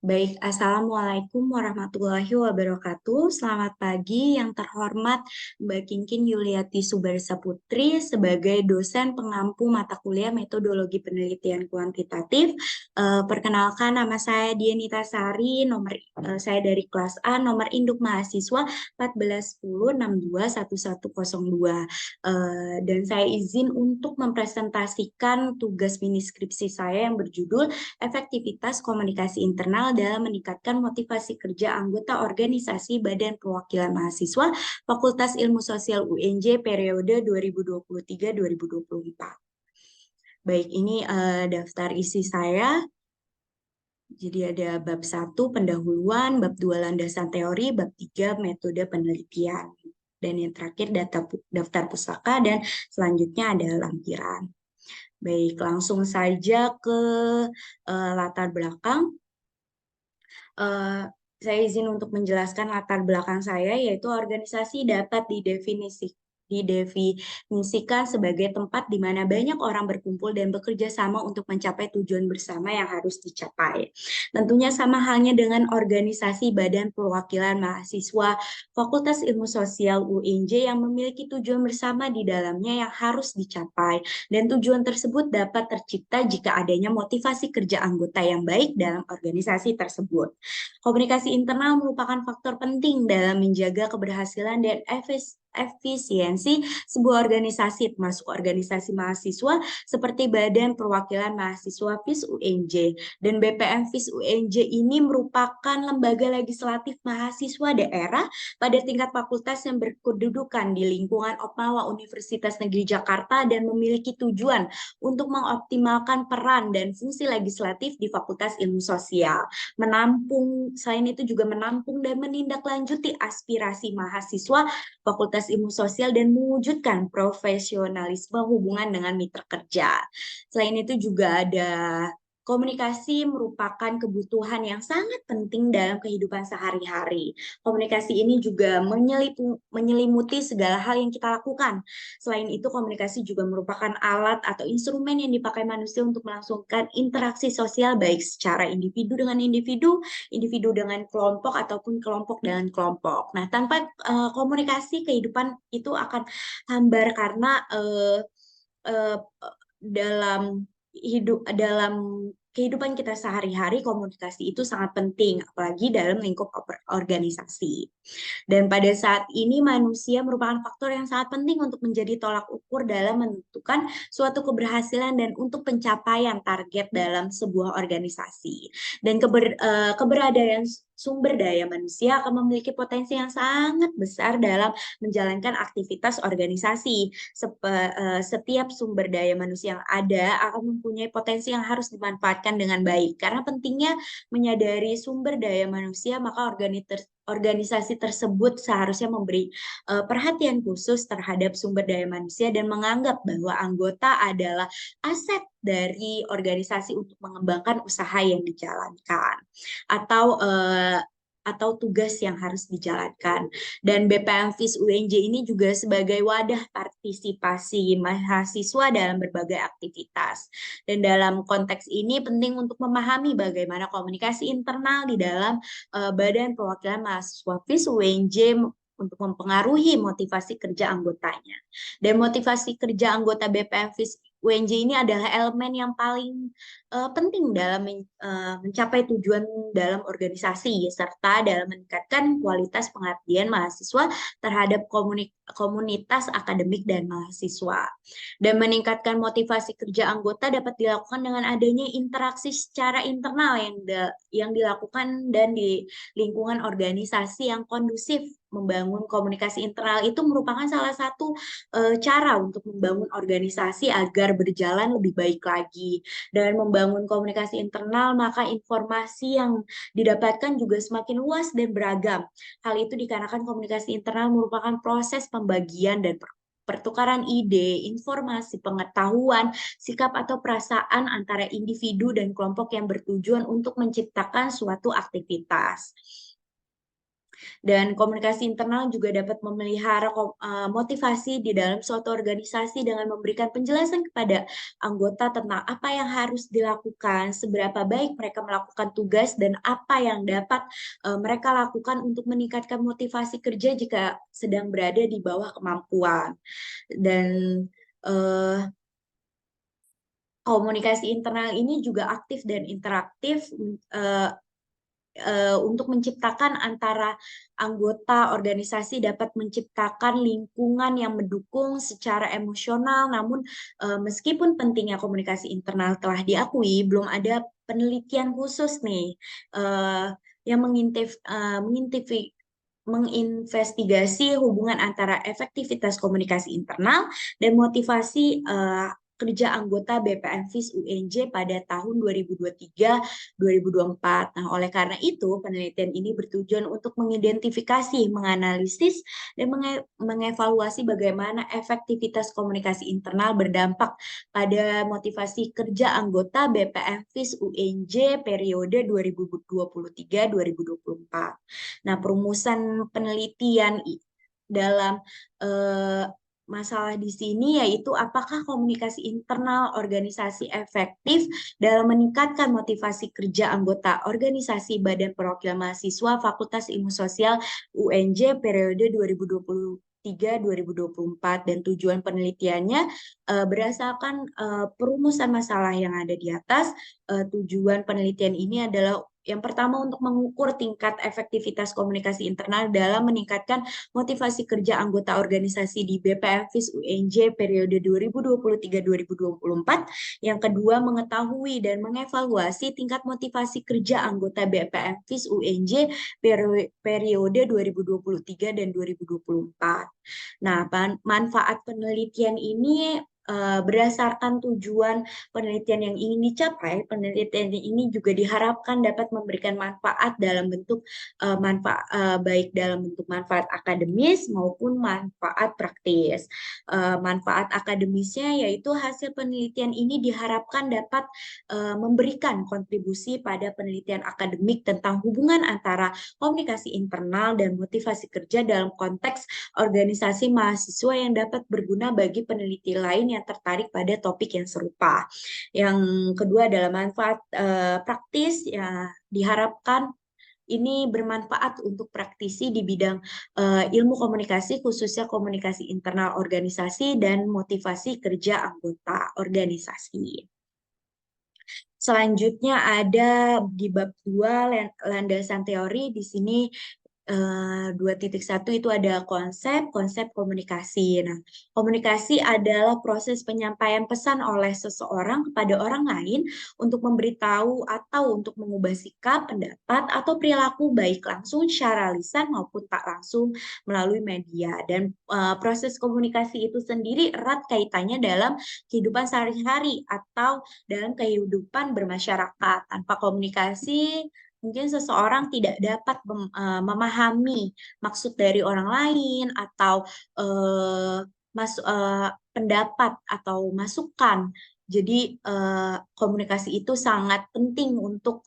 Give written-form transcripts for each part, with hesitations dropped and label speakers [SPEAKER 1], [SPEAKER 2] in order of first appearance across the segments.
[SPEAKER 1] Baik, Assalamualaikum warahmatullahi wabarakatuh. Selamat pagi yang terhormat Mbak Kinkin Yuliati Subarsa Putri sebagai dosen pengampu mata kuliah metodologi penelitian kuantitatif. Perkenalkan nama saya Dianita Sari, saya dari kelas A, nomor induk mahasiswa 1410621102. Dan saya izin untuk mempresentasikan tugas mini skripsi saya yang berjudul efektivitas komunikasi internal dalam meningkatkan motivasi kerja anggota organisasi Badan Perwakilan Mahasiswa Fakultas Ilmu Sosial UNJ periode 2023-2024. Baik, ini daftar isi saya. Jadi ada bab 1 pendahuluan, bab 2 landasan teori, bab 3 metode penelitian. Dan yang terakhir daftar pustaka dan selanjutnya ada lampiran. Baik, langsung saja ke latar belakang. Saya izin untuk menjelaskan latar belakang saya, yaitu organisasi dapat didefinisikan sebagai tempat di mana banyak orang berkumpul dan bekerja sama untuk mencapai tujuan bersama yang harus dicapai. Tentunya sama halnya dengan organisasi Badan Perwakilan Mahasiswa Fakultas Ilmu Sosial UNJ yang memiliki tujuan bersama di dalamnya yang harus dicapai. Dan tujuan tersebut dapat tercipta jika adanya motivasi kerja anggota yang baik dalam organisasi tersebut. Komunikasi internal merupakan faktor penting dalam menjaga keberhasilan dan efisiensi sebuah organisasi, termasuk organisasi mahasiswa seperti Badan Perwakilan Mahasiswa FIS UNJ. Dan BPM FIS UNJ ini merupakan lembaga legislatif mahasiswa daerah pada tingkat fakultas yang berkedudukan di lingkungan Opmawa Universitas Negeri Jakarta dan memiliki tujuan untuk mengoptimalkan peran dan fungsi legislatif di Fakultas Ilmu Sosial, selain itu juga menampung dan menindaklanjuti aspirasi mahasiswa Fakultas Ilmu Sosial dan mewujudkan profesionalisme hubungan dengan mitra kerja. Selain itu juga ada komunikasi merupakan kebutuhan yang sangat penting dalam kehidupan sehari-hari. Komunikasi ini juga menyelimuti segala hal yang kita lakukan. Selain itu, komunikasi juga merupakan alat atau instrumen yang dipakai manusia untuk melangsungkan interaksi sosial baik secara individu dengan individu, individu dengan kelompok, ataupun kelompok dengan kelompok. Nah, tanpa komunikasi, kehidupan itu akan hambar karena uh, dalam kehidupan kita sehari-hari komunikasi itu sangat penting, apalagi dalam lingkup organisasi. Dan pada saat ini manusia merupakan faktor yang sangat penting untuk menjadi tolak ukur dalam menentukan suatu keberhasilan dan untuk pencapaian target dalam sebuah organisasi. Dan keberadaan sumber daya manusia akan memiliki potensi yang sangat besar dalam menjalankan aktivitas organisasi. Setiap sumber daya manusia yang ada akan mempunyai potensi yang harus dimanfaatkan dengan baik. Karena pentingnya menyadari sumber daya manusia, maka organisasi tersebut seharusnya memberi perhatian khusus terhadap sumber daya manusia dan menganggap bahwa anggota adalah aset dari organisasi untuk mengembangkan usaha yang dijalankan atau tugas yang harus dijalankan. Dan BPM FIS UNJ ini juga sebagai wadah partisipasi mahasiswa dalam berbagai aktivitas. Dan dalam konteks ini penting untuk memahami bagaimana komunikasi internal di dalam Badan Perwakilan Mahasiswa FIS UNJ untuk mempengaruhi motivasi kerja anggotanya. Dan motivasi kerja anggota BPM FIS UNJ ini adalah elemen yang paling penting dalam mencapai tujuan dalam organisasi serta dalam meningkatkan kualitas pengabdian mahasiswa terhadap komunitas akademik dan mahasiswa. Dan meningkatkan motivasi kerja anggota dapat dilakukan dengan adanya interaksi secara internal yang dilakukan dan di lingkungan organisasi yang kondusif. Membangun komunikasi internal itu merupakan salah satu cara untuk membangun organisasi agar berjalan lebih baik lagi. Dengan membangun komunikasi internal, maka informasi yang didapatkan juga semakin luas dan beragam. Hal itu dikarenakan komunikasi internal merupakan proses pembagian dan pertukaran ide, informasi, pengetahuan, sikap atau perasaan antara individu dan kelompok yang bertujuan untuk menciptakan suatu aktivitas. Dan komunikasi internal juga dapat memelihara motivasi di dalam suatu organisasi dengan memberikan penjelasan kepada anggota tentang apa yang harus dilakukan, seberapa baik mereka melakukan tugas, dan apa yang dapat mereka lakukan untuk meningkatkan motivasi kerja jika sedang berada di bawah kemampuan. Dan eh, komunikasi internal ini juga aktif dan interaktif eh, untuk menciptakan antara anggota organisasi, dapat menciptakan lingkungan yang mendukung secara emosional. Namun meskipun pentingnya komunikasi internal telah diakui, belum ada penelitian khusus nih yang menginvestigasi hubungan antara efektivitas komunikasi internal dan motivasi kerja anggota BPM FIS UNJ pada tahun 2023-2024. Nah, oleh karena itu, penelitian ini bertujuan untuk mengidentifikasi, menganalisis, dan mengevaluasi bagaimana efektivitas komunikasi internal berdampak pada motivasi kerja anggota BPM FIS UNJ periode 2023-2024. Nah, perumusan penelitian dalam masalah di sini yaitu apakah komunikasi internal organisasi efektif dalam meningkatkan motivasi kerja anggota organisasi Badan Perwakilan Mahasiswa Fakultas Ilmu Sosial UNJ periode 2023-2024, dan tujuan penelitiannya berdasarkan perumusan masalah yang ada di atas. Tujuan penelitian ini adalah yang pertama untuk mengukur tingkat efektivitas komunikasi internal dalam meningkatkan motivasi kerja anggota organisasi di BPM FIS UNJ periode 2023-2024. Yang kedua, mengetahui dan mengevaluasi tingkat motivasi kerja anggota BPM FIS UNJ periode 2023 dan 2024. Nah, manfaat penelitian ini berdasarkan tujuan penelitian yang ingin dicapai, penelitian ini juga diharapkan dapat memberikan manfaat dalam bentuk baik dalam bentuk manfaat akademis maupun manfaat praktis. Manfaat akademisnya yaitu hasil penelitian ini diharapkan dapat memberikan kontribusi pada penelitian akademik tentang hubungan antara komunikasi internal dan motivasi kerja dalam konteks organisasi mahasiswa yang dapat berguna bagi peneliti lain yang tertarik pada topik yang serupa. Yang kedua adalah manfaat praktis, ya, diharapkan ini bermanfaat untuk praktisi di bidang ilmu komunikasi, khususnya komunikasi internal organisasi dan motivasi kerja anggota organisasi. Selanjutnya ada di bab 2 landasan teori. Di sini 2.1 itu ada konsep komunikasi. Nah, komunikasi adalah proses penyampaian pesan oleh seseorang kepada orang lain untuk memberitahu atau untuk mengubah sikap, pendapat, atau perilaku baik langsung secara lisan maupun tak langsung melalui media. Dan proses komunikasi itu sendiri erat kaitannya dalam kehidupan sehari-hari atau dalam kehidupan bermasyarakat. Tanpa komunikasi, mungkin seseorang tidak dapat memahami maksud dari orang lain atau pendapat atau masukan. Jadi komunikasi itu sangat penting untuk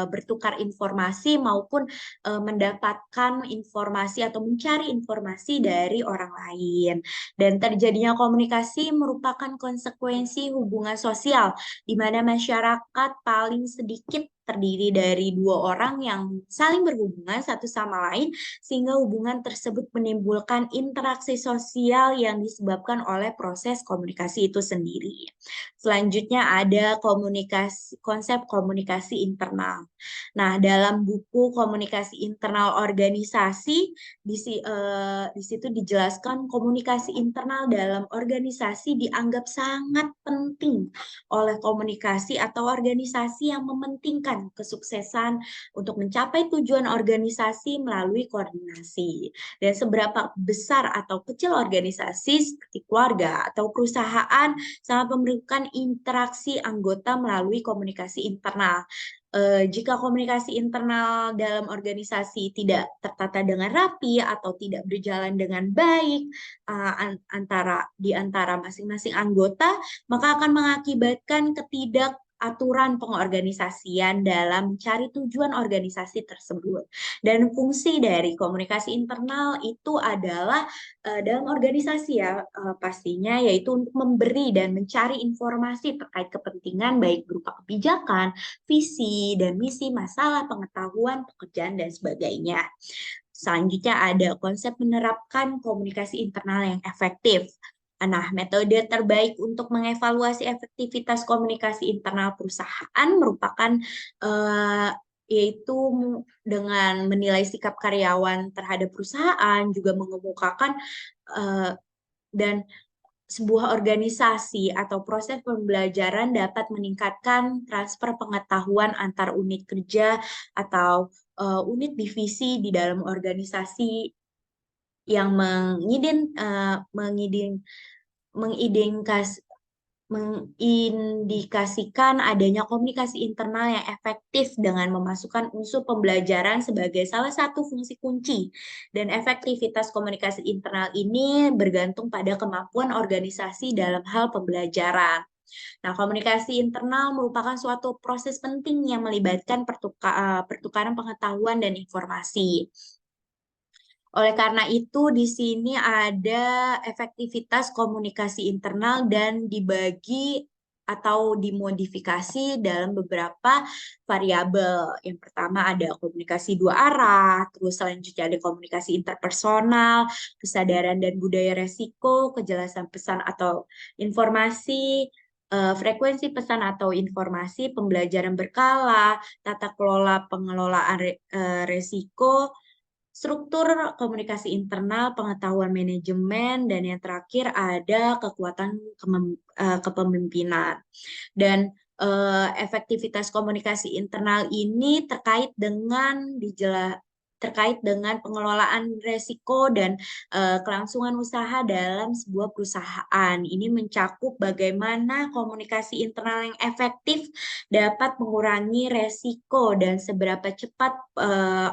[SPEAKER 1] bertukar informasi maupun mendapatkan informasi atau mencari informasi dari orang lain. Dan terjadinya komunikasi merupakan konsekuensi hubungan sosial di mana masyarakat paling sedikit terdiri dari dua orang yang saling berhubungan satu sama lain, sehingga hubungan tersebut menimbulkan interaksi sosial yang disebabkan oleh proses komunikasi itu sendiri. Selanjutnya ada konsep komunikasi internal. Nah, dalam buku komunikasi internal organisasi, di situ dijelaskan komunikasi internal dalam organisasi dianggap sangat penting oleh komunikasi atau organisasi yang mementingkan kesuksesan untuk mencapai tujuan organisasi melalui koordinasi. Dan seberapa besar atau kecil organisasi seperti keluarga atau perusahaan sangat memerlukan interaksi anggota melalui komunikasi internal. Jika komunikasi internal dalam organisasi tidak tertata dengan rapi atau tidak berjalan dengan baik di antara masing-masing anggota, maka akan mengakibatkan aturan pengorganisasian dalam mencari tujuan organisasi tersebut. Dan fungsi dari komunikasi internal itu adalah dalam organisasi ya pastinya, yaitu untuk memberi dan mencari informasi terkait kepentingan baik berupa kebijakan, visi dan misi, masalah, pengetahuan, pekerjaan dan sebagainya. Selanjutnya ada konsep menerapkan komunikasi internal yang efektif. Nah, metode terbaik untuk mengevaluasi efektivitas komunikasi internal perusahaan merupakan yaitu dengan menilai sikap karyawan terhadap perusahaan, juga mengemukakan dan sebuah organisasi atau proses pembelajaran dapat meningkatkan transfer pengetahuan antar unit kerja atau unit divisi di dalam organisasi yang mengindikasikan adanya komunikasi internal yang efektif dengan memasukkan unsur pembelajaran sebagai salah satu fungsi kunci. Dan efektivitas komunikasi internal ini bergantung pada kemampuan organisasi dalam hal pembelajaran. Nah, komunikasi internal merupakan suatu proses penting yang melibatkan pertukaran pengetahuan dan informasi. Oleh karena itu, di sini ada efektivitas komunikasi internal dan dibagi atau dimodifikasi dalam beberapa variabel. Yang pertama ada komunikasi dua arah, terus selanjutnya ada komunikasi interpersonal, kesadaran dan budaya resiko, kejelasan pesan atau informasi, frekuensi pesan atau informasi, pembelajaran berkala, tata kelola pengelolaan resiko, struktur komunikasi internal, pengetahuan manajemen, dan yang terakhir ada kekuatan kepemimpinan. Dan efektivitas komunikasi internal ini terkait dengan pengelolaan resiko dan kelangsungan usaha dalam sebuah perusahaan. Ini mencakup bagaimana komunikasi internal yang efektif dapat mengurangi resiko dan seberapa cepat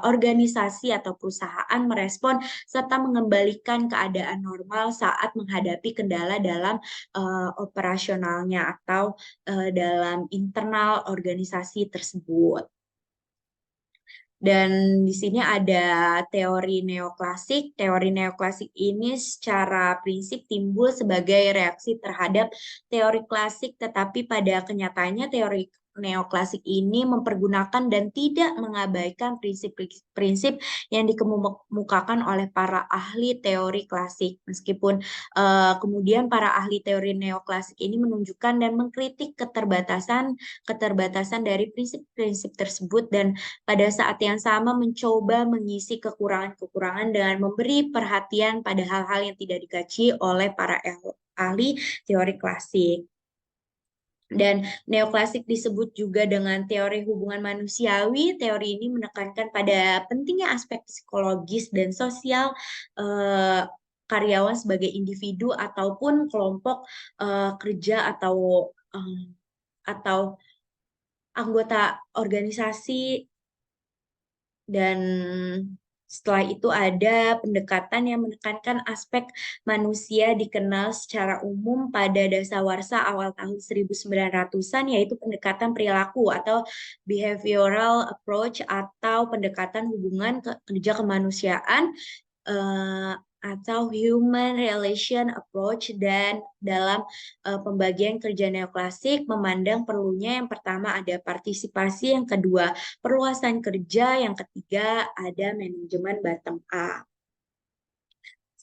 [SPEAKER 1] organisasi atau perusahaan merespon serta mengembalikan keadaan normal saat menghadapi kendala dalam operasionalnya atau dalam internal organisasi tersebut. Dan di sini ada teori neoklasik. Teori neoklasik ini secara prinsip timbul sebagai reaksi terhadap teori klasik, tetapi pada kenyataannya teori neoklasik ini mempergunakan dan tidak mengabaikan prinsip-prinsip yang dikemukakan oleh para ahli teori klasik. Meskipun kemudian para ahli teori neoklasik ini menunjukkan dan mengkritik keterbatasan dari prinsip-prinsip tersebut, dan pada saat yang sama mencoba mengisi kekurangan-kekurangan dengan memberi perhatian pada hal-hal yang tidak dikaji oleh para ahli teori klasik. Dan neoklasik disebut juga dengan teori hubungan manusiawi. Teori ini menekankan pada pentingnya aspek psikologis dan sosial karyawan sebagai individu ataupun kelompok kerja atau anggota organisasi. Dan setelah itu ada pendekatan yang menekankan aspek manusia dikenal secara umum pada dasawarsa awal tahun 1900-an, yaitu pendekatan perilaku atau behavioral approach atau pendekatan hubungan kerja kemanusiaan atau human relation approach. Dan dalam pembagian kerja neoklasik memandang perlunya yang pertama ada partisipasi, yang kedua perluasan kerja, yang ketiga ada manajemen bottom up.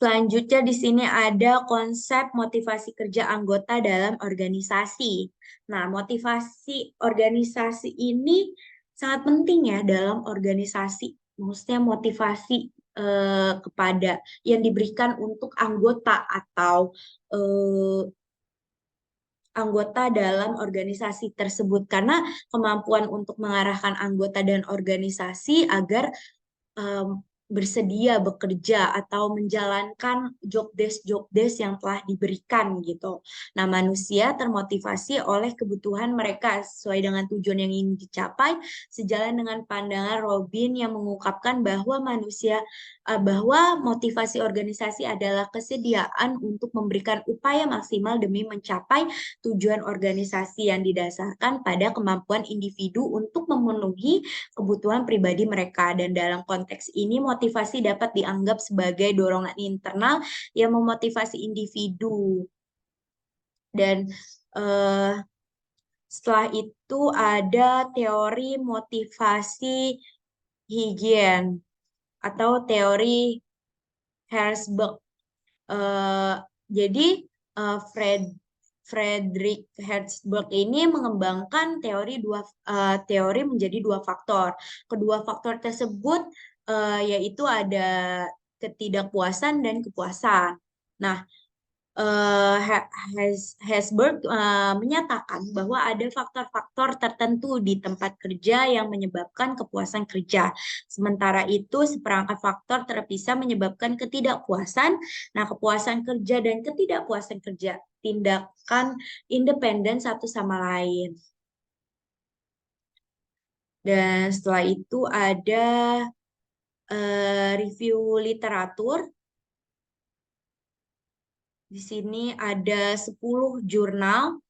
[SPEAKER 1] Selanjutnya di sini ada konsep motivasi kerja anggota dalam organisasi. Nah, motivasi organisasi ini sangat penting ya dalam organisasi. Maksudnya motivasi kepada yang diberikan untuk anggota atau anggota dalam organisasi tersebut, karena kemampuan untuk mengarahkan anggota dan organisasi agar bersedia bekerja atau menjalankan job desk yang telah diberikan gitu. Nah, manusia termotivasi oleh kebutuhan mereka sesuai dengan tujuan yang ingin dicapai, sejalan dengan pandangan Robin yang mengungkapkan bahwa bahwa motivasi organisasi adalah kesediaan untuk memberikan upaya maksimal demi mencapai tujuan organisasi yang didasarkan pada kemampuan individu untuk memenuhi kebutuhan pribadi mereka. Dan dalam konteks ini, motivasi dapat dianggap sebagai dorongan internal yang memotivasi individu. Dan setelah itu ada teori motivasi Higien atau teori Herzberg. Jadi Friedrich Herzberg ini mengembangkan teori menjadi dua faktor. Kedua faktor tersebut yaitu ada ketidakpuasan dan kepuasan. Nah, Herzberg menyatakan bahwa ada faktor-faktor tertentu di tempat kerja yang menyebabkan kepuasan kerja. Sementara itu, seperangkat faktor terpisah menyebabkan ketidakpuasan. Nah, kepuasan kerja dan ketidakpuasan kerja tindakan independen satu sama lain. Dan setelah itu ada review literatur. Di sini ada 10 jurnal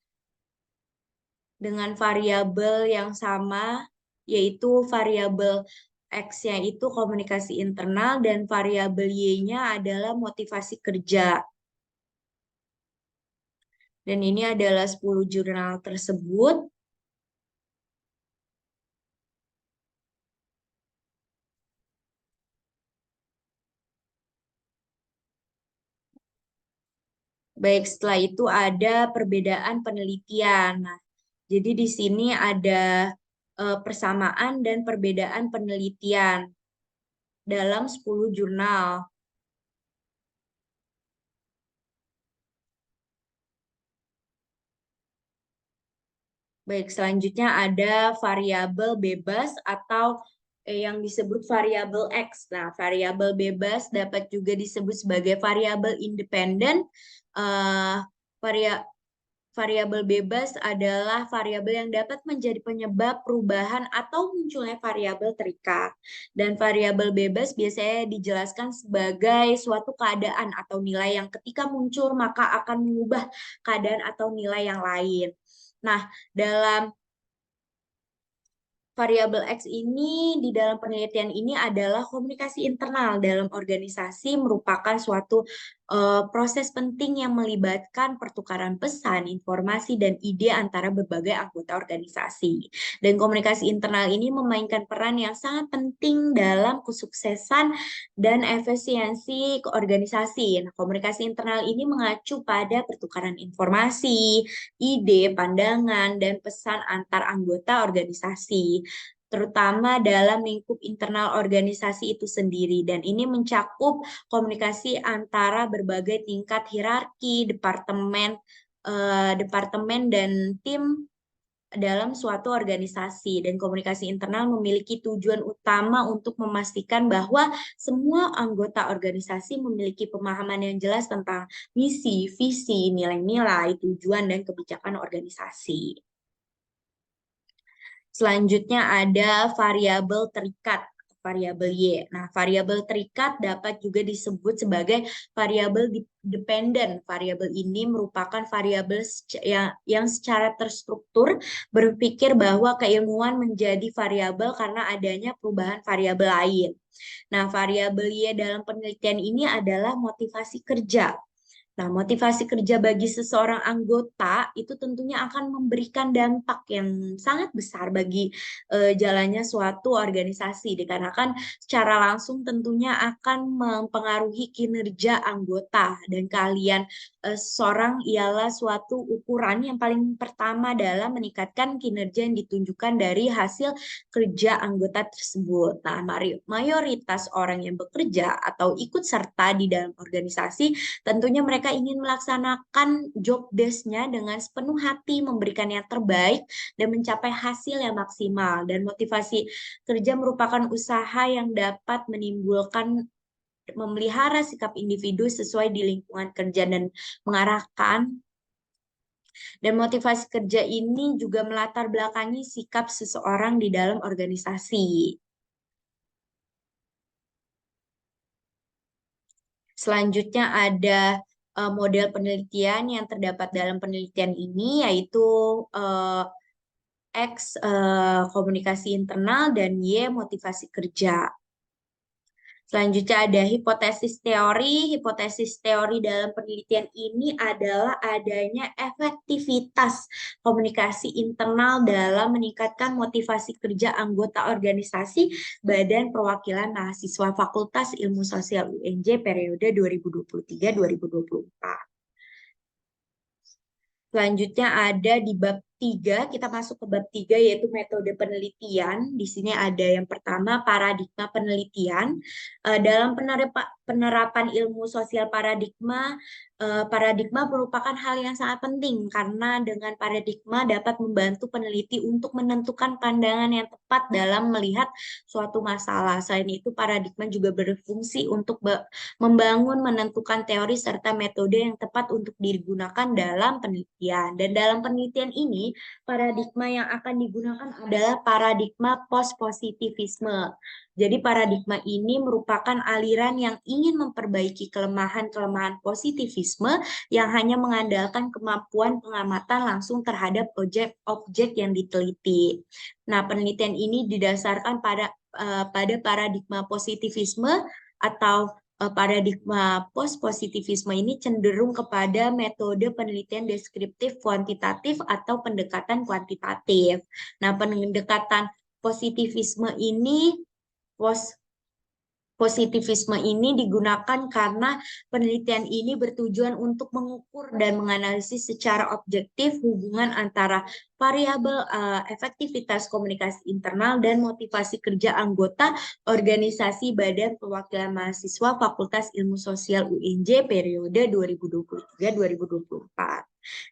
[SPEAKER 1] dengan variabel yang sama, yaitu variabel X-nya itu komunikasi internal dan variabel Y-nya adalah motivasi kerja. Dan ini adalah 10 jurnal tersebut. Baik, setelah itu ada perbedaan penelitian. Nah, jadi di sini ada persamaan dan perbedaan penelitian dalam 10 jurnal. Baik, selanjutnya ada variabel bebas atau yang disebut variabel X. Nah, variabel bebas dapat juga disebut sebagai variabel independen. Eh, varia- Variabel bebas adalah variabel yang dapat menjadi penyebab perubahan atau munculnya variabel terikat. Dan variabel bebas biasanya dijelaskan sebagai suatu keadaan atau nilai yang ketika muncul maka akan mengubah keadaan atau nilai yang lain. Nah, dalam variabel X ini di dalam penelitian ini adalah komunikasi internal dalam organisasi merupakan suatu proses penting yang melibatkan pertukaran pesan, informasi, dan ide antara berbagai anggota organisasi. Dan komunikasi internal ini memainkan peran yang sangat penting dalam kesuksesan dan efisiensi organisasi. Nah, komunikasi internal ini mengacu pada pertukaran informasi, ide, pandangan, dan pesan antar anggota organisasi, terutama dalam lingkup internal organisasi itu sendiri. Dan ini mencakup komunikasi antara berbagai tingkat hierarki, departemen dan tim dalam suatu organisasi. Dan komunikasi internal memiliki tujuan utama untuk memastikan bahwa semua anggota organisasi memiliki pemahaman yang jelas tentang misi, visi, nilai-nilai, tujuan, dan kebijakan organisasi. Selanjutnya ada variabel terikat, variabel Y. Nah, variabel terikat dapat juga disebut sebagai variabel dependen. Variabel ini merupakan variabel yang secara terstruktur berpikir bahwa keilmuan menjadi variabel karena adanya perubahan variabel lain. Nah, variabel Y dalam penelitian ini adalah motivasi kerja. Nah, motivasi kerja bagi seseorang anggota itu tentunya akan memberikan dampak yang sangat besar bagi jalannya suatu organisasi, dikarenakan secara langsung tentunya akan mempengaruhi kinerja anggota. Dan kalian seseorang ialah suatu ukuran yang paling pertama dalam meningkatkan kinerja yang ditunjukkan dari hasil kerja anggota tersebut. Nah, mayoritas orang yang bekerja atau ikut serta di dalam organisasi tentunya mereka mereka ingin melaksanakan job desk-nya dengan sepenuh hati, memberikan yang terbaik, dan mencapai hasil yang maksimal. Dan motivasi kerja merupakan usaha yang dapat menimbulkan memelihara sikap individu sesuai di lingkungan kerja dan mengarahkan. Dan motivasi kerja ini juga melatar belakangi sikap seseorang di dalam organisasi. Selanjutnya ada model penelitian yang terdapat dalam penelitian ini, yaitu X komunikasi internal dan Y motivasi kerja. Selanjutnya ada hipotesis teori. Hipotesis teori dalam penelitian ini adalah adanya efektivitas komunikasi internal dalam meningkatkan motivasi kerja anggota organisasi Badan Perwakilan Mahasiswa Fakultas Ilmu Sosial UNJ periode 2023-2024. Selanjutnya ada di bab 3, kita masuk ke bab 3 yaitu metode penelitian. Di sini ada yang pertama paradigma penelitian. Dalam penerapan ilmu sosial paradigma, paradigma merupakan hal yang sangat penting karena dengan paradigma dapat membantu peneliti untuk menentukan pandangan yang tepat dalam melihat suatu masalah. Selain itu, paradigma juga berfungsi untuk membangun, menentukan teori serta metode yang tepat untuk digunakan dalam penelitian. Dan dalam penelitian ini, paradigma yang akan digunakan adalah paradigma post-positivisme. Jadi paradigma ini merupakan aliran yang ingin memperbaiki kelemahan-kelemahan positivisme yang hanya mengandalkan kemampuan pengamatan langsung terhadap objek-objek yang diteliti. Nah, penelitian ini didasarkan pada paradigma positivisme atau paradigma post-positivisme ini cenderung kepada metode penelitian deskriptif kuantitatif atau pendekatan kuantitatif. Nah, pendekatan positivisme ini Positivisme ini digunakan karena penelitian ini bertujuan untuk mengukur dan menganalisis secara objektif hubungan antara variabel efektivitas komunikasi internal dan motivasi kerja anggota organisasi Badan Perwakilan Mahasiswa Fakultas Ilmu Sosial UNJ periode 2023-2024.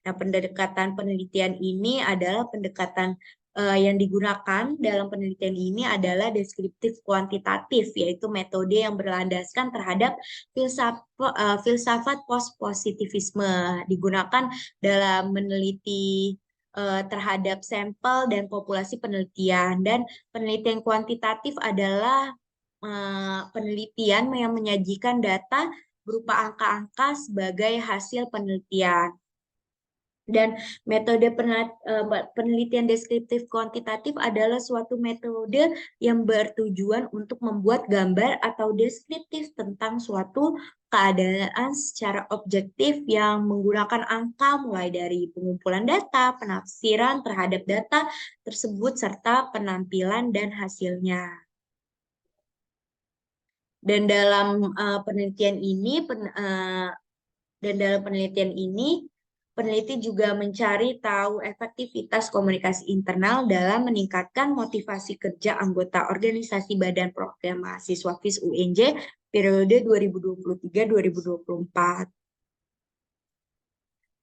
[SPEAKER 1] Nah, pendekatan penelitian ini adalah pendekatan yang digunakan dalam penelitian ini adalah deskriptif kuantitatif, yaitu metode yang berlandaskan terhadap filsafat post-positivisme, digunakan dalam meneliti terhadap sampel dan populasi penelitian. Dan penelitian kuantitatif adalah penelitian yang menyajikan data berupa angka-angka sebagai hasil penelitian. Dan metode penelitian deskriptif kuantitatif adalah suatu metode yang bertujuan untuk membuat gambar atau deskriptif tentang suatu keadaan secara objektif yang menggunakan angka mulai dari pengumpulan data, penafsiran terhadap data tersebut, serta penampilan dan hasilnya. Dan dalam penelitian ini, peneliti juga mencari tahu efektivitas komunikasi internal dalam meningkatkan motivasi kerja anggota organisasi Badan Perwakilan Mahasiswa FIS UNJ periode 2023-2024.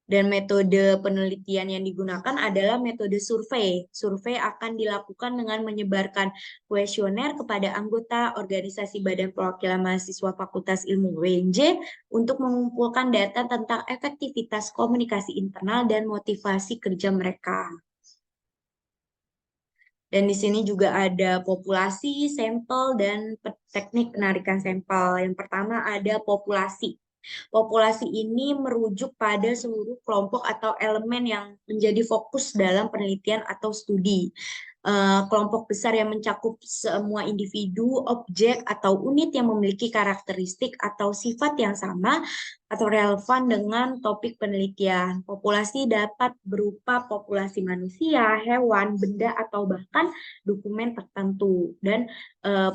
[SPEAKER 1] Dan metode penelitian yang digunakan adalah metode survei. Survei akan dilakukan dengan menyebarkan kuesioner kepada anggota organisasi Badan Perwakilan Mahasiswa Fakultas Ilmu UNJ untuk mengumpulkan data tentang efektivitas komunikasi internal dan motivasi kerja mereka. Dan di sini juga ada populasi, sampel, dan teknik penarikan sampel. Yang pertama ada populasi. Populasi ini merujuk pada seluruh kelompok atau elemen yang menjadi fokus dalam penelitian atau studi. Kelompok besar yang mencakup semua individu, objek, atau unit yang memiliki karakteristik atau sifat yang sama atau relevan dengan topik penelitian. Populasi dapat berupa populasi manusia, hewan, benda, atau bahkan dokumen tertentu. Dan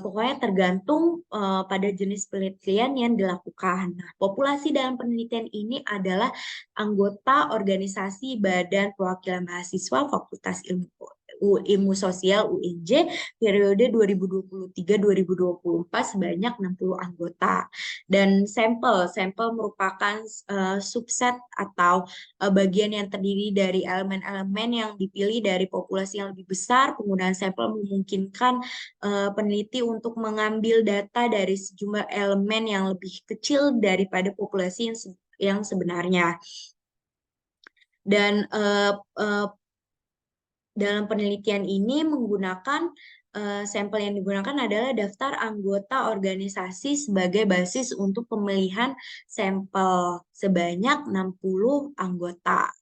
[SPEAKER 1] pokoknya tergantung pada jenis penelitian yang dilakukan. Nah, populasi dalam penelitian ini adalah anggota organisasi Badan Perwakilan Mahasiswa Fakultas Ilmu Ilmu Sosial UNJ periode 2023-2024 sebanyak 60 anggota. Dan sampel merupakan subset atau bagian yang terdiri dari elemen-elemen yang dipilih dari populasi yang lebih besar. Penggunaan sampel memungkinkan peneliti untuk mengambil data dari sejumlah elemen yang lebih kecil daripada populasi yang sebenarnya. Dan dalam penelitian ini menggunakan sampel yang digunakan adalah daftar anggota organisasi sebagai basis untuk pemilihan sampel sebanyak 60 anggota.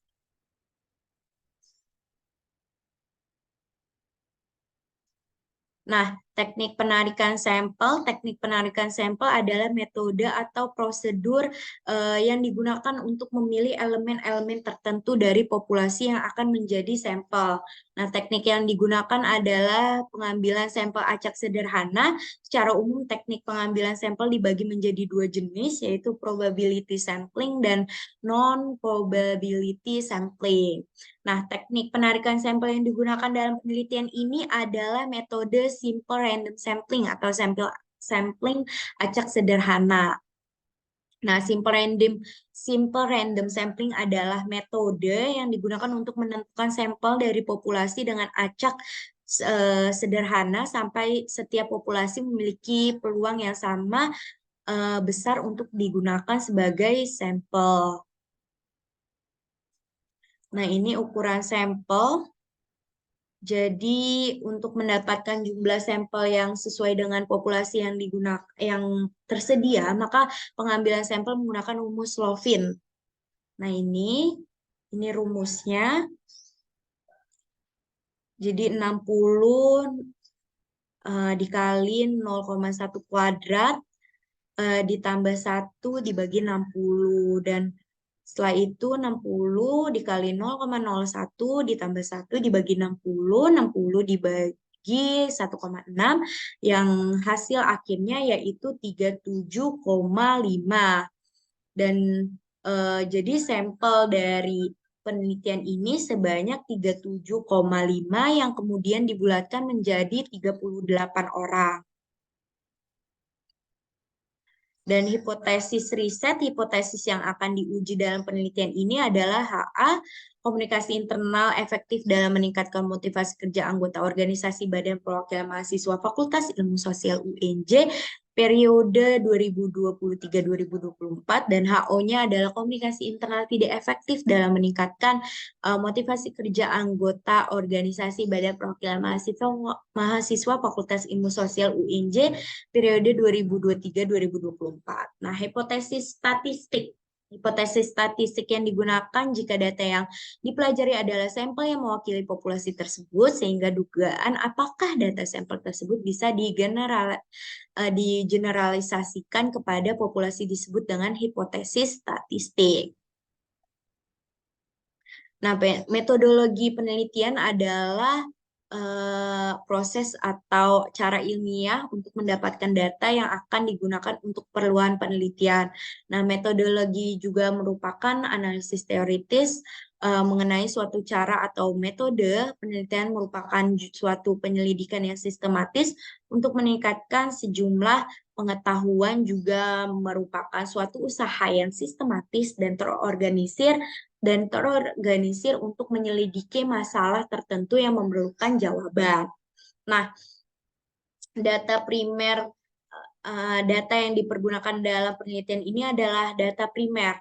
[SPEAKER 1] Nah, teknik penarikan sampel adalah metode atau prosedur yang digunakan untuk memilih elemen-elemen tertentu dari populasi yang akan menjadi sampel. Nah, teknik yang digunakan adalah pengambilan sampel acak sederhana. Secara umum, teknik pengambilan sampel dibagi menjadi dua jenis, yaitu probability sampling dan non-probability sampling. Nah, teknik penarikan sampel yang digunakan dalam penelitian ini adalah metode simple random sampling atau sampling acak sederhana. Nah, simple random sampling adalah metode yang digunakan untuk menentukan sampel dari populasi dengan acak sederhana sampai setiap populasi memiliki peluang yang sama besar untuk digunakan sebagai sampel. Nah, ini ukuran sampel. Jadi untuk mendapatkan jumlah sampel yang sesuai dengan populasi yang tersedia, maka pengambilan sampel menggunakan rumus Lovin. Nah, ini rumusnya. Jadi 60 dikali 0,1 kuadrat ditambah 1 dibagi 60, dan setelah itu 60 dikali 0,01 ditambah 1 dibagi 60 dibagi 1,6, yang hasil akhirnya yaitu 37,5. Dan jadi sampel dari penelitian ini sebanyak 37,5 yang kemudian dibulatkan menjadi 38 orang. Dan hipotesis yang akan diuji dalam penelitian ini adalah HA, komunikasi internal efektif dalam meningkatkan motivasi kerja anggota organisasi Badan Perwakilan Mahasiswa Fakultas Ilmu Sosial UNJ periode 2023-2024, dan HO-nya adalah komunikasi internal tidak efektif dalam meningkatkan motivasi kerja anggota organisasi Badan Perwakilan Mahasiswa Fakultas Ilmu Sosial UNJ periode 2023-2024. Nah, hipotesis statistik yang digunakan jika data yang dipelajari adalah sampel yang mewakili populasi tersebut, sehingga dugaan apakah data sampel tersebut bisa digeneralisasikan kepada populasi disebut dengan hipotesis statistik. Nah, metodologi penelitian adalah proses atau cara ilmiah untuk mendapatkan data yang akan digunakan untuk keperluan penelitian. Nah, metodologi juga merupakan analisis teoritis mengenai suatu cara atau metode. Penelitian merupakan suatu penyelidikan yang sistematis untuk meningkatkan sejumlah pengetahuan, juga merupakan suatu usaha yang sistematis dan terorganisir untuk menyelidiki masalah tertentu yang memerlukan jawaban. Nah, data yang dipergunakan dalam penelitian ini adalah data primer.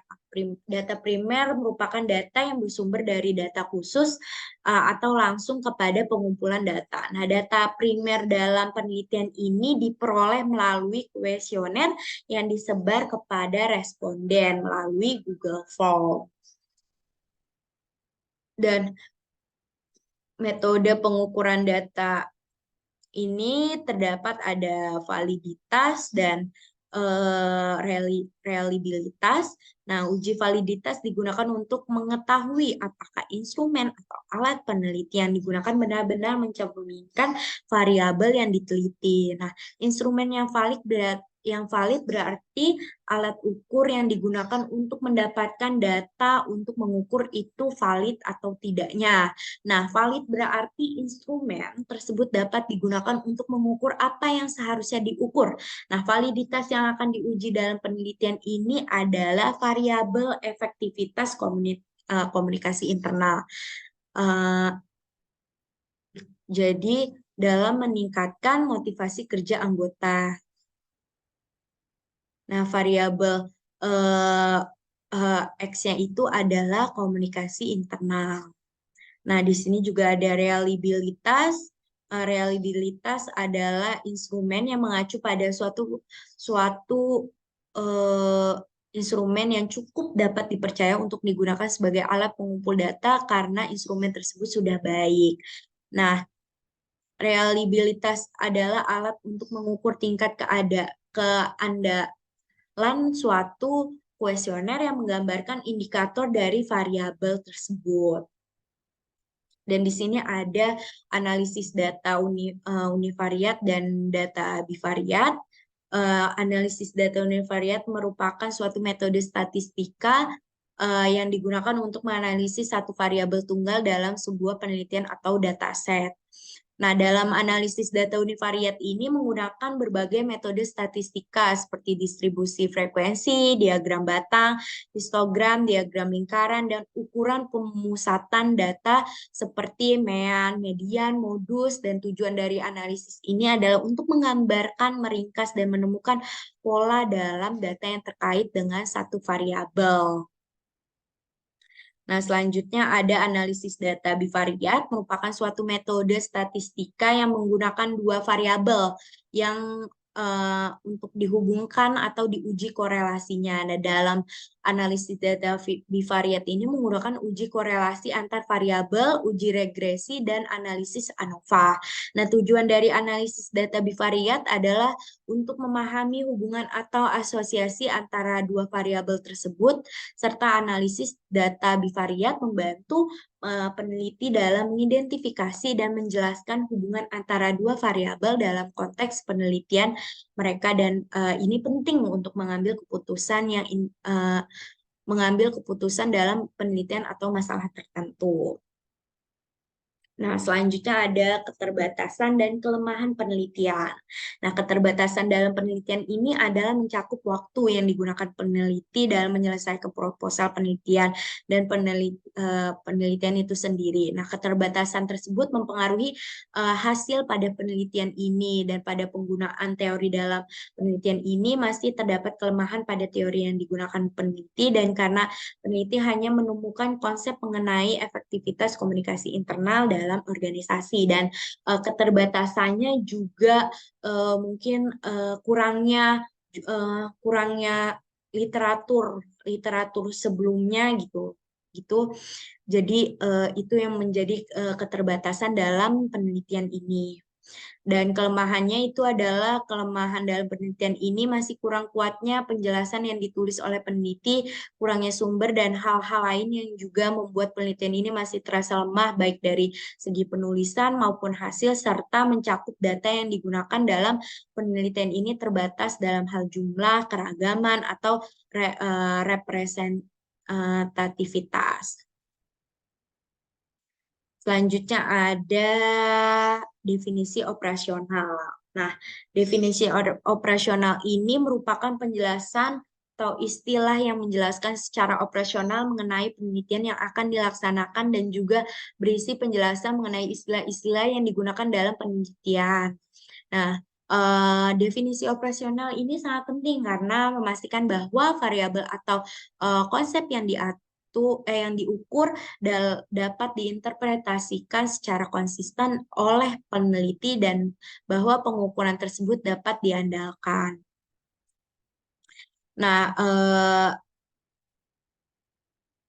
[SPEAKER 1] Data primer merupakan data yang bersumber dari data khusus atau langsung kepada pengumpulan data. Nah, data primer dalam penelitian ini diperoleh melalui kuesioner yang disebar kepada responden melalui Google Form. Dan metode pengukuran data ini terdapat ada validitas dan reliabilitas. Nah, uji validitas digunakan untuk mengetahui apakah instrumen atau alat penelitian digunakan benar-benar mencerminkan variabel yang diteliti. Nah, instrumen yang valid berarti alat ukur yang digunakan untuk mendapatkan data untuk mengukur itu valid atau tidaknya. Nah, valid berarti instrumen tersebut dapat digunakan untuk mengukur apa yang seharusnya diukur. Nah, validitas yang akan diuji dalam penelitian ini adalah variabel efektivitas komunikasi internal. Eh, jadi, dalam meningkatkan motivasi kerja anggota. Nah, variabel eh, X-nya itu adalah komunikasi internal. Nah, di sini juga ada reliabilitas. Reliabilitas adalah instrumen yang mengacu pada suatu eh, instrumen yang cukup dapat dipercaya untuk digunakan sebagai alat pengumpul data karena instrumen tersebut sudah baik. Nah, reliabilitas adalah alat untuk mengukur tingkat keandalan suatu kuesioner yang menggambarkan indikator dari variabel tersebut. Dan di sini ada analisis data univariat dan data bivariat. Analisis data univariat merupakan suatu metode statistika yang digunakan untuk menganalisis satu variabel tunggal dalam sebuah penelitian atau dataset. Nah, dalam analisis data univariat ini menggunakan berbagai metode statistika seperti distribusi frekuensi, diagram batang, histogram, diagram lingkaran, dan ukuran pemusatan data seperti mean, median, modus, dan tujuan dari analisis ini adalah untuk menggambarkan, meringkas, dan menemukan pola dalam data yang terkait dengan satu variabel. Nah, selanjutnya ada analisis data bivariat, merupakan suatu metode statistika yang menggunakan dua variabel yang untuk dihubungkan atau diuji korelasinya. Nah, dalam analisis data bivariat ini menggunakan uji korelasi antar variabel, uji regresi, dan analisis ANOVA. Nah, tujuan dari analisis data bivariat adalah untuk memahami hubungan atau asosiasi antara dua variabel tersebut, serta analisis data bivariat membantu peneliti dalam mengidentifikasi dan menjelaskan hubungan antara dua variabel dalam konteks penelitian mereka, dan ini penting untuk mengambil keputusan dalam penelitian atau masalah tertentu. Nah, selanjutnya ada keterbatasan dan kelemahan penelitian. Nah, keterbatasan dalam penelitian ini adalah mencakup waktu yang digunakan peneliti dalam menyelesaikan proposal penelitian dan penelitian itu sendiri. Nah, keterbatasan tersebut mempengaruhi hasil pada penelitian ini, dan pada penggunaan teori dalam penelitian ini masih terdapat kelemahan pada teori yang digunakan peneliti, dan karena peneliti hanya menemukan konsep mengenai efektivitas komunikasi internal dalam organisasi, dan keterbatasannya juga mungkin kurangnya literatur sebelumnya gitu. Jadi itu yang menjadi keterbatasan dalam penelitian ini. Dan kelemahannya itu adalah kelemahan dalam penelitian ini masih kurang kuatnya penjelasan yang ditulis oleh peneliti, kurangnya sumber, dan hal-hal lain yang juga membuat penelitian ini masih terasa lemah baik dari segi penulisan maupun hasil, serta mencakup data yang digunakan dalam penelitian ini terbatas dalam hal jumlah, keragaman, atau representativitas. Selanjutnya ada definisi operasional. Nah, definisi operasional ini merupakan penjelasan atau istilah yang menjelaskan secara operasional mengenai penelitian yang akan dilaksanakan, dan juga berisi penjelasan mengenai istilah-istilah yang digunakan dalam penelitian. Nah, definisi operasional ini sangat penting karena memastikan bahwa variabel atau konsep yang diukur dapat diinterpretasikan secara konsisten oleh peneliti, dan bahwa pengukuran tersebut dapat diandalkan. Nah,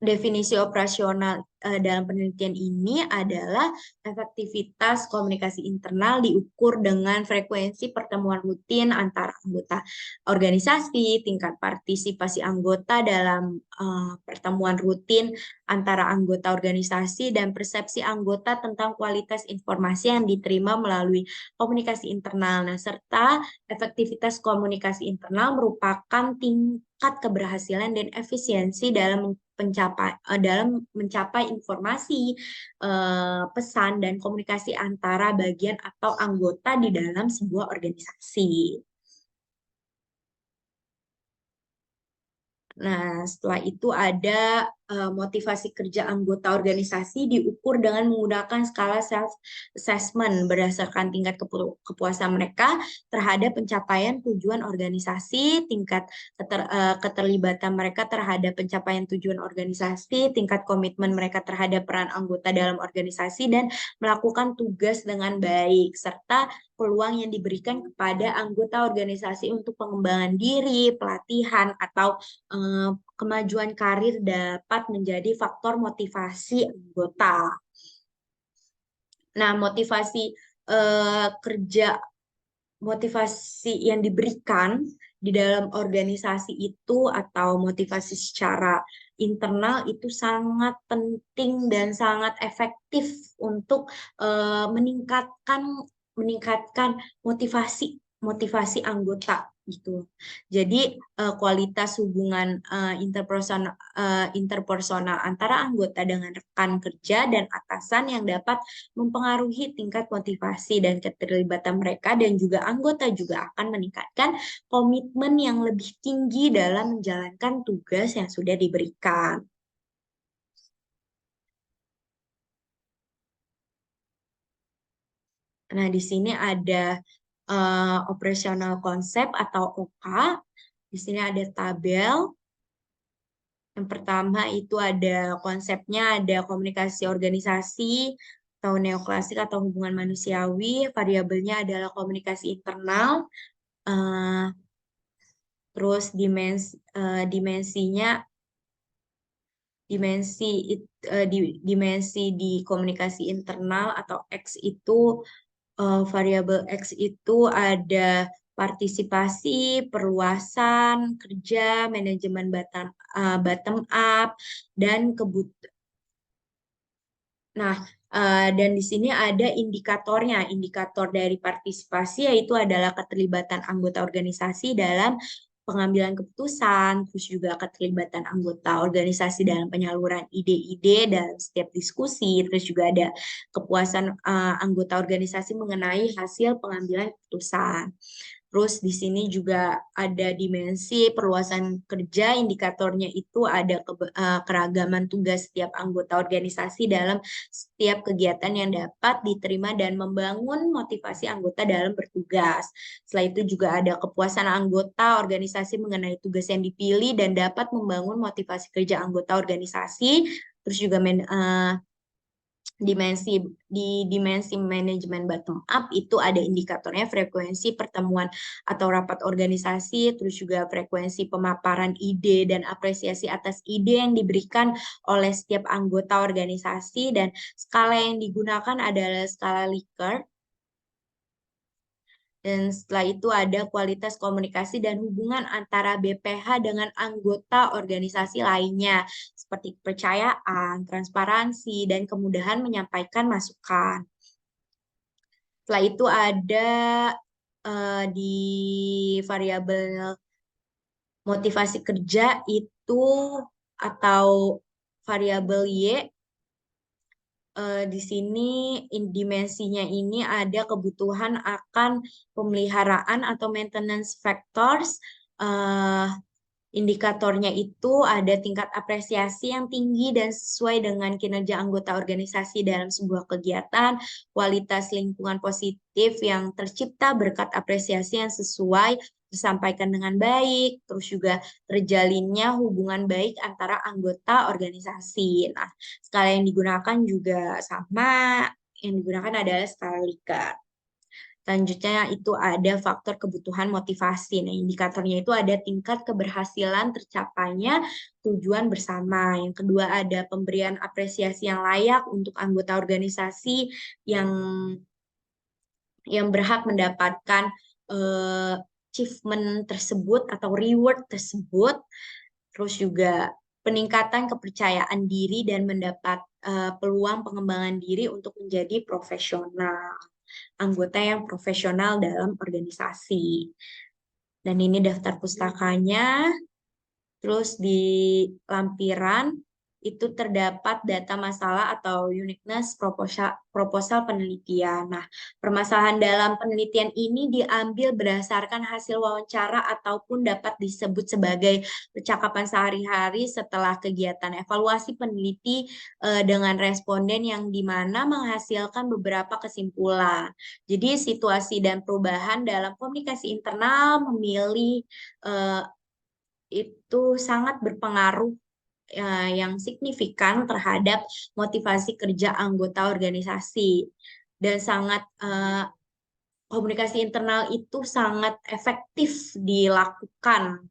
[SPEAKER 1] definisi operasional dalam penelitian ini adalah efektivitas komunikasi internal diukur dengan frekuensi pertemuan rutin antara anggota organisasi, tingkat partisipasi anggota dalam pertemuan rutin antara anggota organisasi, dan persepsi anggota tentang kualitas informasi yang diterima melalui komunikasi internal. Nah, serta efektivitas komunikasi internal merupakan tingkat keberhasilan dan efisiensi dalam mencapai informasi, pesan, dan komunikasi antara bagian atau anggota di dalam sebuah organisasi. Nah, setelah itu ada motivasi kerja anggota organisasi diukur dengan menggunakan skala self-assessment berdasarkan tingkat kepuasan mereka terhadap pencapaian tujuan organisasi, tingkat keterlibatan mereka terhadap pencapaian tujuan organisasi, tingkat komitmen mereka terhadap peran anggota dalam organisasi, dan melakukan tugas dengan baik, serta peluang yang diberikan kepada anggota organisasi untuk pengembangan diri, pelatihan, atau kemajuan karir dapat menjadi faktor motivasi anggota. Nah, motivasi yang diberikan di dalam organisasi itu atau motivasi secara internal itu sangat penting dan sangat efektif untuk meningkatkan motivasi anggota gitu. Jadi kualitas hubungan interpersonal antara anggota dengan rekan kerja dan atasan yang dapat mempengaruhi tingkat motivasi dan keterlibatan mereka, dan juga anggota juga akan meningkatkan komitmen yang lebih tinggi dalam menjalankan tugas yang sudah diberikan. Nah, di sini ada operasional konsep atau OK. Di sini ada tabel. Yang pertama itu ada konsepnya, ada komunikasi organisasi atau neoklasik atau hubungan manusiawi. Variabelnya adalah komunikasi internal. Terus dimensinya dimensi di komunikasi internal atau X itu variabel X itu ada partisipasi, perluasan kerja, manajemen bottom up, dan dan di sini ada indikatornya. Indikator dari partisipasi yaitu adalah keterlibatan anggota organisasi dalam pengambilan keputusan, terus juga keterlibatan anggota organisasi dalam penyaluran ide-ide dalam setiap diskusi, terus juga ada kepuasan anggota organisasi mengenai hasil pengambilan keputusan. Terus di sini juga ada dimensi perluasan kerja, indikatornya itu ada keragaman tugas setiap anggota organisasi dalam setiap kegiatan yang dapat diterima dan membangun motivasi anggota dalam bertugas. Setelah itu juga ada kepuasan anggota organisasi mengenai tugas yang dipilih dan dapat membangun motivasi kerja anggota organisasi. Terus juga dimensi manajemen bottom up itu ada indikatornya frekuensi pertemuan atau rapat organisasi, terus juga frekuensi pemaparan ide dan apresiasi atas ide yang diberikan oleh setiap anggota organisasi, dan skala yang digunakan adalah skala Likert. Dan setelah itu ada kualitas komunikasi dan hubungan antara BPH dengan anggota organisasi lainnya, seperti kepercayaan, transparansi, dan kemudahan menyampaikan masukan. Setelah itu ada di variabel motivasi kerja itu atau variabel Y, di sini dimensinya ini ada kebutuhan akan pemeliharaan atau maintenance factors. Indikatornya itu ada tingkat apresiasi yang tinggi dan sesuai dengan kinerja anggota organisasi dalam sebuah kegiatan, kualitas lingkungan positif yang tercipta berkat apresiasi yang sesuai disampaikan dengan baik, terus juga terjalinnya hubungan baik antara anggota organisasi. Nah, skala yang digunakan juga sama, yang digunakan adalah skala Likert. Selanjutnya itu ada faktor kebutuhan motivasi. Nah, indikatornya itu ada tingkat keberhasilan tercapainya tujuan bersama. Yang kedua ada pemberian apresiasi yang layak untuk anggota organisasi yang berhak mendapatkan achievement tersebut atau reward tersebut. Terus juga peningkatan kepercayaan diri dan mendapat peluang pengembangan diri untuk menjadi profesional, anggota yang profesional dalam organisasi. Dan ini daftar pustakanya. Terus di lampiran itu terdapat data masalah atau uniqueness proposal penelitian. Nah, permasalahan dalam penelitian ini diambil berdasarkan hasil wawancara ataupun dapat disebut sebagai percakapan sehari-hari setelah kegiatan evaluasi peneliti dengan responden yang dimana menghasilkan beberapa kesimpulan. Jadi situasi dan perubahan dalam komunikasi internal memilih itu sangat berpengaruh yang signifikan terhadap motivasi kerja anggota organisasi dan sangat komunikasi internal itu sangat efektif dilakukan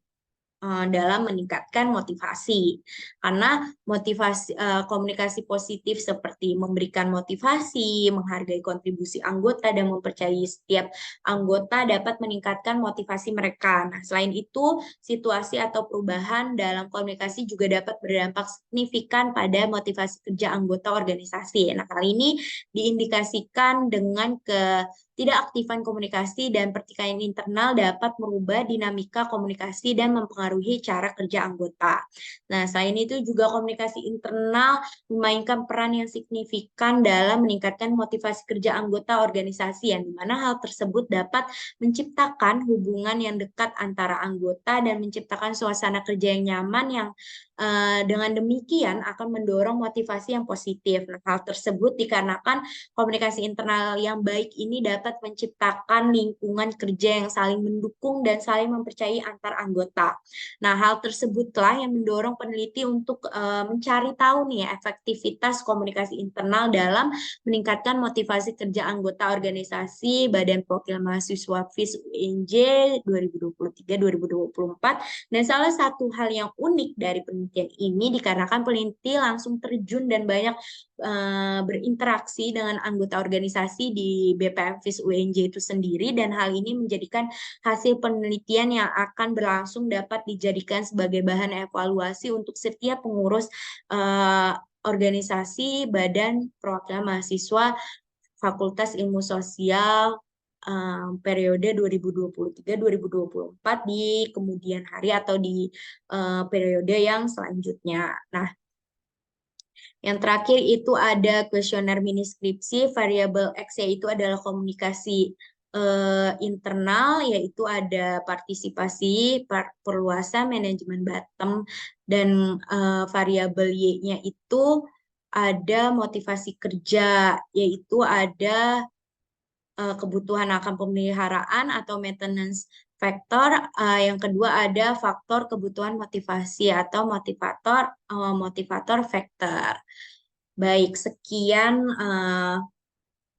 [SPEAKER 1] dalam meningkatkan motivasi. Karena komunikasi positif seperti memberikan motivasi, menghargai kontribusi anggota dan mempercayai setiap anggota dapat meningkatkan motivasi mereka. Nah, selain itu, situasi atau perubahan dalam komunikasi juga dapat berdampak signifikan pada motivasi kerja anggota organisasi. Nah, kali ini diindikasikan dengan tidak aktifan komunikasi dan pertikaian internal dapat merubah dinamika komunikasi dan mempengaruhi cara kerja anggota. Nah, selain itu juga komunikasi internal memainkan peran yang signifikan dalam meningkatkan motivasi kerja anggota organisasi, yang dimana hal tersebut dapat menciptakan hubungan yang dekat antara anggota dan menciptakan suasana kerja yang nyaman yang dengan demikian akan mendorong motivasi yang positif. Nah, hal tersebut dikarenakan komunikasi internal yang baik ini dapat menciptakan lingkungan kerja yang saling mendukung dan saling mempercayai antar anggota. Nah, hal tersebutlah yang mendorong peneliti untuk mencari tahu nih efektivitas komunikasi internal dalam meningkatkan motivasi kerja anggota organisasi Badan Perwakilan Mahasiswa FIS UNJ 2023-2024. Dan salah satu hal yang unik dari penelitian ini dikarenakan peneliti langsung terjun dan banyak berinteraksi dengan anggota organisasi di BPM FIS UNJ itu sendiri, dan hal ini menjadikan hasil penelitian yang akan berlangsung dapat dijadikan sebagai bahan evaluasi untuk setiap pengurus organisasi Badan Perwakilan Mahasiswa Fakultas Ilmu Sosial periode 2023-2024 di kemudian hari atau di periode yang selanjutnya. Nah, yang terakhir itu ada kuesioner mini skripsi, variabel X yaitu adalah komunikasi internal, yaitu ada partisipasi, perluasan, manajemen bottom, dan variabel Y-nya itu ada motivasi kerja, yaitu ada kebutuhan akan pemeliharaan atau maintenance factor. Yang kedua ada faktor kebutuhan motivasi atau motivator factor. Baik, sekian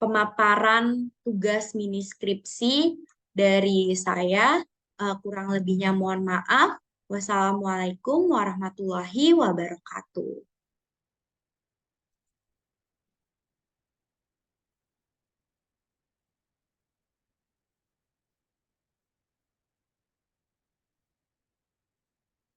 [SPEAKER 1] pemaparan tugas mini skripsi dari saya. Kurang lebihnya mohon maaf. Wassalamualaikum warahmatullahi wabarakatuh.